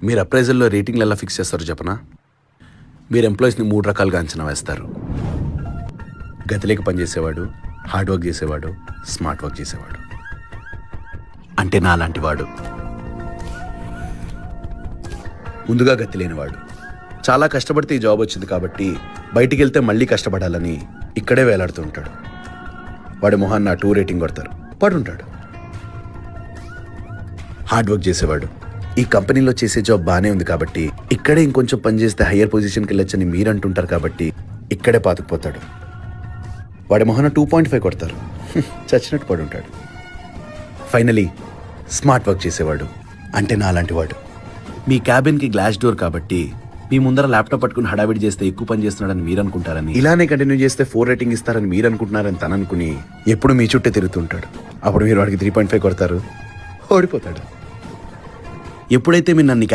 మీరు అప్రైజల్లో రేటింగ్లు ఎలా ఫిక్స్ చేస్తారో చెప్పనా? మీరు ఎంప్లాయీస్ని 3 రకాలుగా అంచనా వేస్తారు. గతిలేక పనిచేసేవాడు, హార్డ్ వర్క్ చేసేవాడు, స్మార్ట్ వర్క్ చేసేవాడు. అంటే నా లాంటి వాడు. ముందుగా గతి లేనివాడు. చాలా కష్టపడితే ఈ జాబ్ వచ్చింది కాబట్టి బయటికి వెళ్తే మళ్ళీ కష్టపడాలని ఇక్కడే వేలాడుతూ ఉంటాడు. వాడి మొహాన్ని 2 రేటింగ్ కొడతారు, పడుంటాడు. హార్డ్ వర్క్ చేసేవాడు. ఈ కంపెనీలో చేసే జాబ్ బాగానే ఉంది కాబట్టి ఇక్కడే ఇంకొంచెం పని చేస్తే హయ్యర్ పొజిషన్కి వెళ్ళొచ్చని మీరు అంటుంటారు కాబట్టి ఇక్కడే పాతుకుపోతాడు. వాడి మొహన 2.5 కొడతారు, చచ్చినట్టు పడి ఉంటాడు. ఫైనలీ స్మార్ట్ వర్క్ చేసేవాడు. అంటే నాలాంటి వాడు. మీ క్యాబిన్కి గ్లాస్ డోర్ కాబట్టి మీ ముందర ల్యాప్టాప్ పట్టుకుని హడావిడి చేస్తే ఎక్కువ పని చేస్తున్నాడని మీరు అనుకుంటారని, ఇలానే కంటిన్యూ చేస్తే 4 రేటింగ్ ఇస్తారని మీరు అనుకుంటున్నారని తను అనుకుని ఎప్పుడు మీ చుట్టే తిరుగుతుంటాడు. అప్పుడు మీరు వాడికి 3.5 కొడతారు, ఓడిపోతాడు. ఎప్పుడైతే మీరు నన్ను